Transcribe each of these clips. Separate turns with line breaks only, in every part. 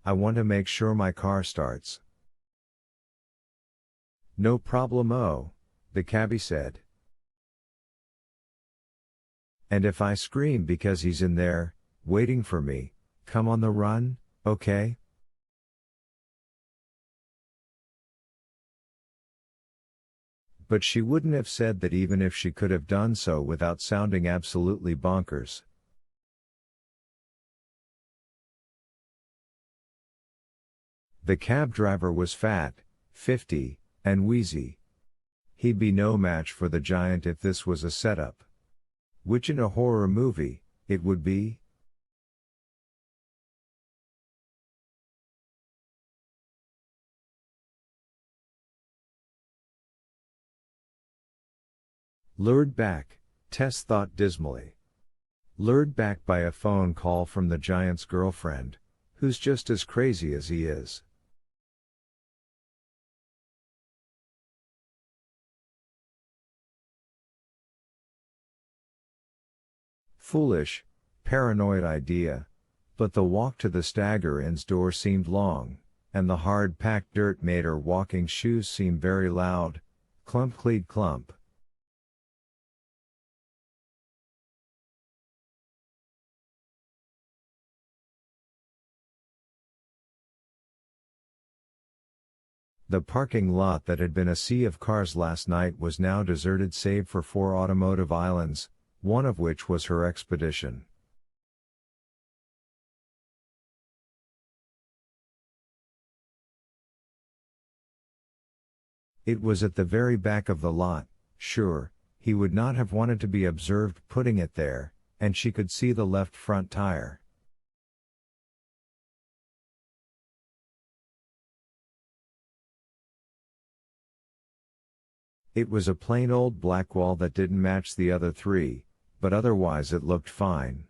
I want to make sure my car starts. No problemo, the cabbie said. And if I scream because he's in there, waiting for me, come on the run, okay? But she wouldn't have said that even if she could have done so without sounding absolutely bonkers. The cab driver was fat, 50, and wheezy. He'd be no match for the giant if this was a setup. Which in a horror movie, it would be. Lured back, Tess thought dismally. Lured back by a phone call from the giant's girlfriend, who's just as crazy as he is. Foolish, paranoid idea, but the walk to the Stagger Inn's door seemed long, and the hard-packed dirt made her walking shoes seem very loud, clump-cleed clump. The parking lot that had been a sea of cars last night was now deserted save for 4 automotive islands, one of which was her expedition. It was at the very back of the lot, sure, he would not have wanted to be observed putting it there, and she could see the left front tire. It was a plain old black wall that didn't match the other 3, but otherwise it looked fine.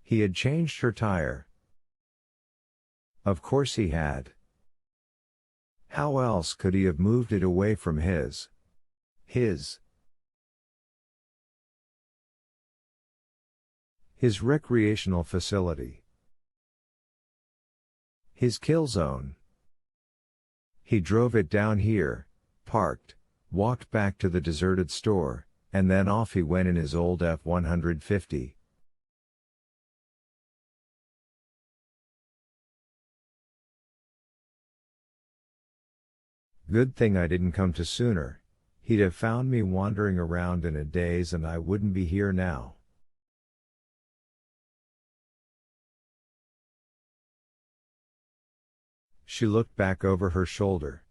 He had changed her tire. Of course he had. How else could he have moved it away from his recreational facility? His kill zone. He drove it down here, parked, walked back to the deserted store, and then off he went in his old F-150. Good thing I didn't come to sooner. He'd have found me wandering around in a daze and I wouldn't be here now. She looked back over her shoulder.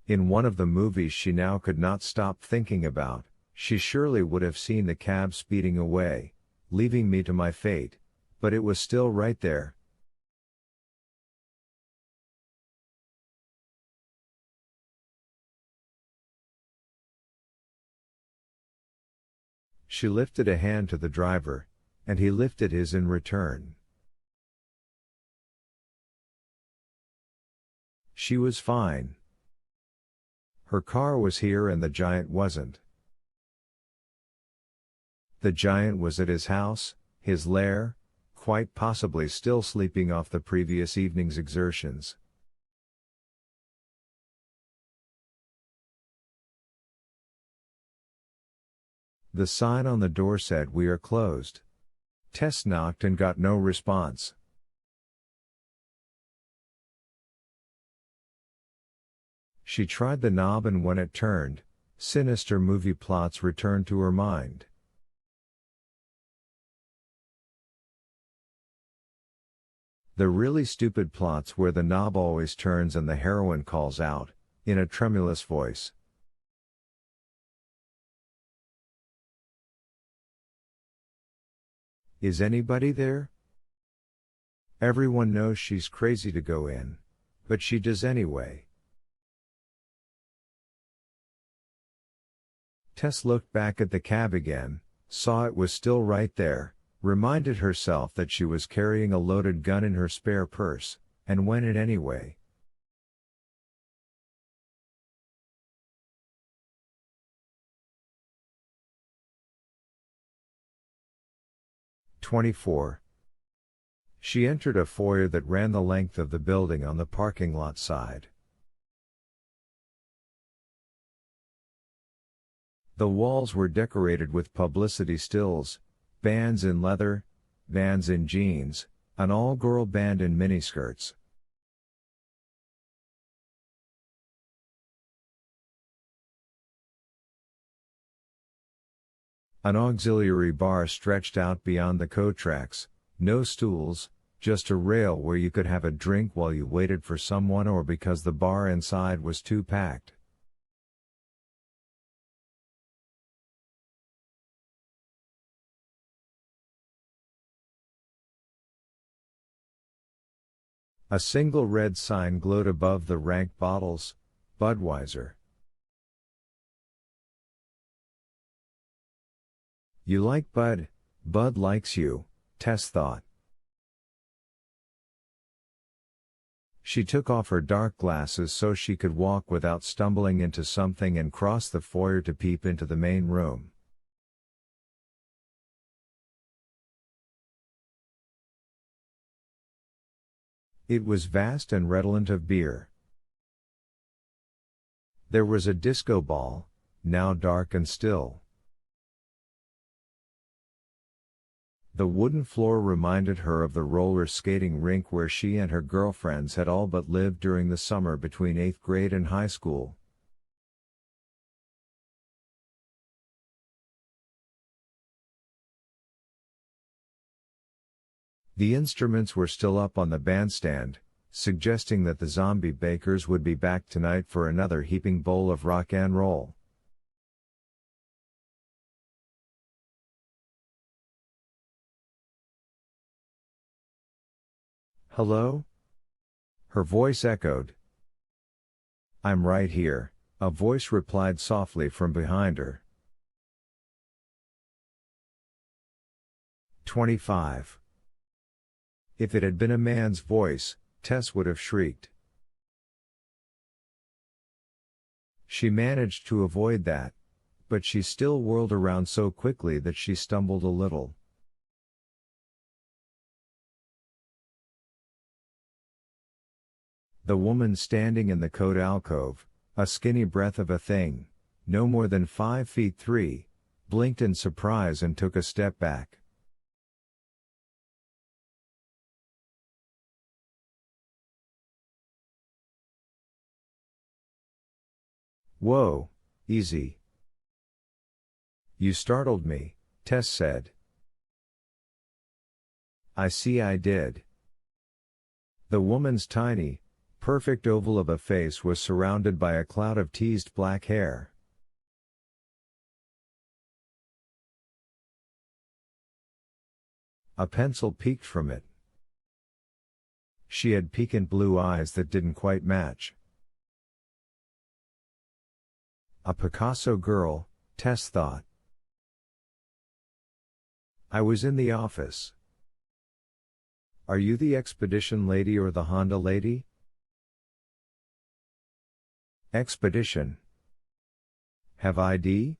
In one of the movies she now could not stop thinking about, she surely would have seen the cab speeding away, leaving me to my fate, but it was still right there. She lifted a hand to the driver, and he lifted his in return. She was fine. Her car was here and the giant wasn't. The giant was at his house, his lair, quite possibly still sleeping off the previous evening's exertions. The sign on the door said "We are closed." Tess knocked and got no response. She tried the knob and when it turned, sinister movie plots returned to her mind. The really stupid plots where the knob always turns and the heroine calls out, in a tremulous voice. "Is anybody there?" Everyone knows she's crazy to go in, but she does anyway. Tess looked back at the cab again, saw it was still right there, reminded herself that she was carrying a loaded gun in her spare purse, and went in anyway. 24. She entered a foyer that ran the length of the building on the parking lot side. The walls were decorated with publicity stills, bands in leather, vans in jeans, an all-girl band in miniskirts. An auxiliary bar stretched out beyond the coat tracks, no stools, just a rail where you could have a drink while you waited for someone or because the bar inside was too packed. A single red sign glowed above the ranked bottles, Budweiser. You like Bud, Bud likes you, Tess thought. She took off her dark glasses so she could walk without stumbling into something and crossed the foyer to peep into the main room. It was vast and redolent of beer. There was a disco ball, now dark and still. The wooden floor reminded her of the roller skating rink where she and her girlfriends had all but lived during the summer between 8th grade and high school. The instruments were still up on the bandstand, suggesting that the zombie bakers would be back tonight for another heaping bowl of rock and roll. Hello? Her voice echoed. I'm right here, a voice replied softly from behind her. 25. If it had been a man's voice, Tess would have shrieked. She managed to avoid that, but she still whirled around so quickly that she stumbled a little. The woman standing in the coat alcove, a skinny breath of a thing, no more than 5 feet 3, blinked in surprise and took a step back. Whoa, easy. You startled me, Tess said. I see I did. The woman's tiny, perfect oval of a face was surrounded by a cloud of teased black hair. A pencil peeked from it. She had piquant blue eyes that didn't quite match. A Picasso girl, Tess thought. I was in the office. Are you the expedition lady or the Honda lady? Expedition. Have ID?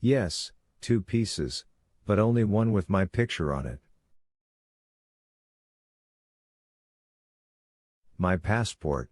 Yes, 2 pieces, but only one with my picture on it. My passport.